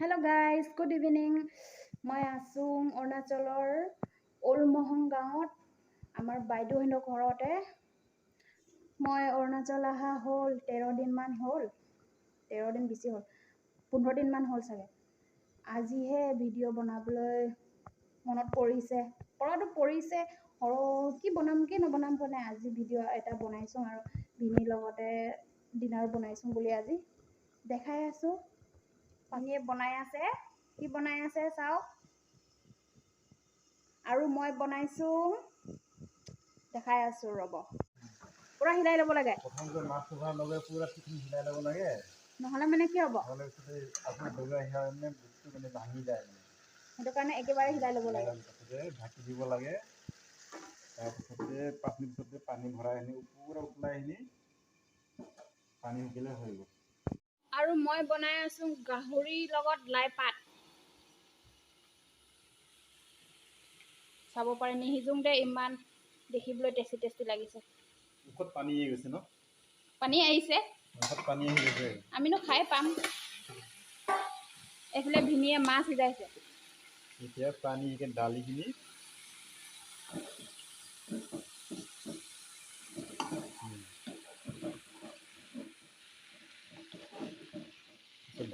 Hello guys, good evening. মই আছো অৰুণাচলৰ ওলমহং গাঁৱত আমাৰ বাইদেউহঁতৰ ঘৰতে। মই অৰুণাচল আহা হ'ল 13 দিন মান হ'ল। 13 দিন বেছি হ'ল। 15 দিন মান হ'ল চাগে। আজিহে ভিডিঅ' বনাবলৈ মনত পৰিছে। কি বনাম কি নবনাম মানে আজি ভিডিঅ' এটা বনাইছো আৰু ভিনিৰ লগতে ডিনাৰ বনাইছো বুলি আজি দেখাই আছো। ভিনিয়ে বনাই আছে। কি বনাই আছে চাওক। আৰু মই বনাইছো দেখাই আছো ৰব। পুৰা হিলাই ল'ব লাগে। প্ৰথমতে মাছটো ভৰাই লগে পুৰা টিফিন হিলাই ল'ব লাগে। নহ'লে মানে কি হ'ব? নহ'লে আপুনি ডগা হিলালে বস্তু মানে ভাঙি যায়। সেইটো কাৰণে একেবাৰে হিলাই ল'ব লাগে। তাৰপিছতে ঢাকি দিব লাগে। তাৰপিছতে 5 মিনিট পিছতে পানী ভৰাই আনি পুৰা উতলাই আনি পানী উকিলে হৈ গ'ল। আৰু মই বনাই আছো গাহৰিৰ লগত লাই পাত। চাব পাৰে নিহিজোংতে ইমান দেখিবলৈ টেষ্টি লাগিছে। মুখত পানী আহি গৈছে ন? পানী আহিছে। মুখত পানী আহি গৈছে। আমিনো খাই পাম। এইফালে ভিনিয়ে মাছ সিজাইছে। এতিয়া পানী দালিখিনি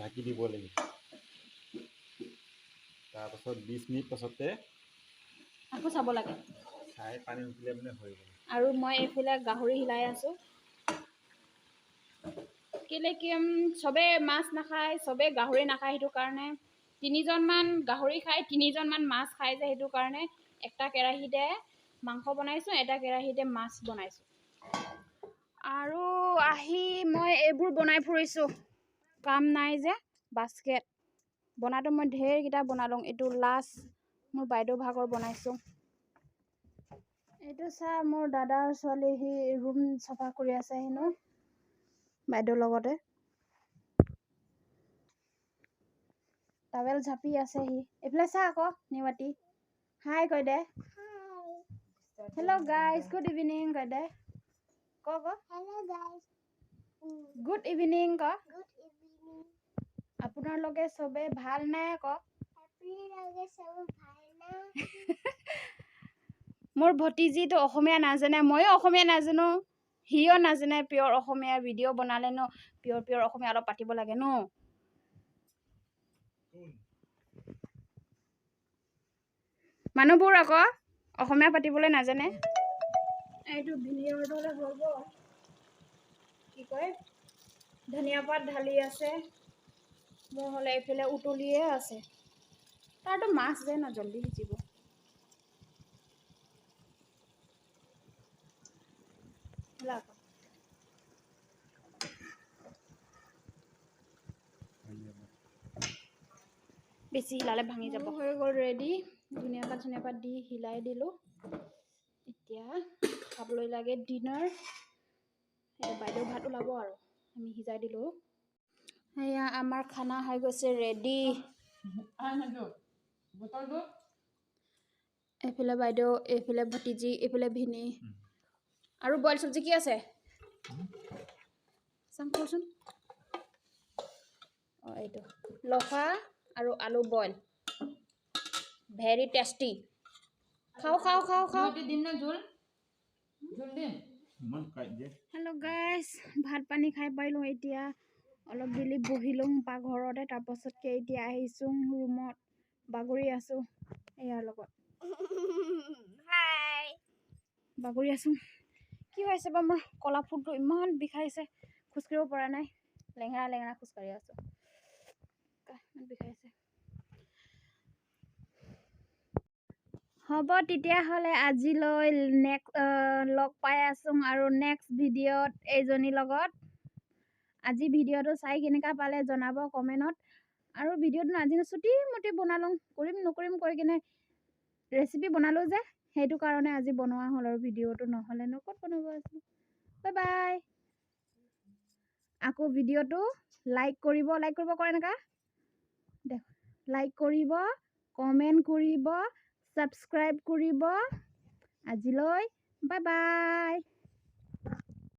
ঢাকি দিব লাগিব। তাৰপাছত 20 মিনিট পাছতে আকৌ চাব লাগে। চাই পানী উঠিলে মানে হৈ গ'ল। আৰু মই এইফালে গাহৰি হিলাই আছো। কেলে কি চবে মাছ নাখায়, চবে গাহৰি নাখায়, সেইটো কাৰণে 3জনমান গাহৰি খায়, 3জনমান মাছ খায় যে সেইটো কাৰণে একটা কেৰাহীতে মাংস বনাইছো, এটা কেৰাহীতে মাছ বনাইছো। আৰু আহি মই এইবোৰ বনাই ফুৰিছো। কাম নাই যে বাস্কেট বনাতো মই ঢেৰ কিটা বনালো। এইটো লাষ্ট মোৰ বাইদেউ ভাগৰ বনাইছো। এইটো চা মোৰ দাদাৰ ছোৱালী সি ৰুম চাফা কৰি আছে হেনো বাইদেউৰ লগতে। টাৱেল ঝাপি আছে সি। এইফালে চা আকৌ নিৱাতি। হাই কৈ দে। হেল্ল' গাইজ, গুড ইভিনিং কৈ দে। হেল্ল' গাইজ, গুড ইভিনিং ক। আপোনালোকে চবে ভাল নে ক। মোৰ ভতিজিটো অসমীয়া নাজানে, ময়ো অসমীয়া নাজানো, সিও নাজানে পিয়ৰ অসমীয়া। ভিডিঅ' বনালে ন পিয়ৰ অসমীয়া অলপ পাতিব লাগে ন। মানুহবোৰ আকৌ অসমীয়া পাতিবলৈ নাজানে। এইটো ভিনিয়ৰ দৰে হ'ব। কি কয় ধনিয়া পাত ঢালি আছে। মোৰ হ'লে এইফালে উতলিয়ে আছে। তাৰতো মাছ যে ন জল্দি সিজিব। বেছি হিলালে ভাঙি যাব। হৈ গ'ল ৰেডি। ধনিয়া পাত দি হিলাই দিলোঁ। এতিয়া খাবলৈ লাগে ডিনাৰ। বাইদেউ ভাত ওলাব আৰু আমি সিজাই দিলোঁ। এয়া আমাৰ খানা হৈ গৈছে ৰেডি। এইফালে বাইদেউ, এইফালে ভতিজি, এইফালে ভিনি। আৰু বইল চব্জি কি আছে চাম কচোন। এইটো লফা আৰু আলু বইল, ভেৰি টেষ্টি। খাও। হেল্ল' গাইজ, ভাত পানী খাই পাৰিলোঁ। এতিয়া অলপ দেৰি বহিলোঁ পাকঘৰতে। তাৰপাছতকে এতিয়া আহিছোঁ ৰুমত, বাগৰি আছোঁ এয়াৰ লগত। বাগৰি আছোঁ। কি হৈছে বা মোৰ কলা ফুটটো ইমান বিষাইছে, খোজকাঢ়িব পৰা নাই। লেঙেৰা খোজকাঢ়ি আছোঁ। বিষাইছে। হ'ব তেতিয়াহ'লে আজিলৈ লগ পাই আছোঁ আৰু নেক্সট ভিডিঅ'ত এইজনীৰ লগত। আজি ভিডিঅ'টো চাই কেনেকুৱা পালে জনাব কমেণ্টত। আৰু ভিডিঅ'টো আজি চুটি বনালোঁ, কৰিম নকৰিম কৰি কিনে ৰেচিপি বনালোঁ যে সেইটো কাৰণে আজি বনোৱা হ'ল। আৰু ভিডিঅ'টো নহ'লেনো ক'ত বনাব আছিলোঁ। Bye bye. আকৌ ভিডিঅ'টো লাইক কৰিব কৰে এনেকা লাইক কৰিব, কমেণ্ট কৰিব, ছাবস্ক্ৰাইব কৰিব। আজিলৈ বাই বাই।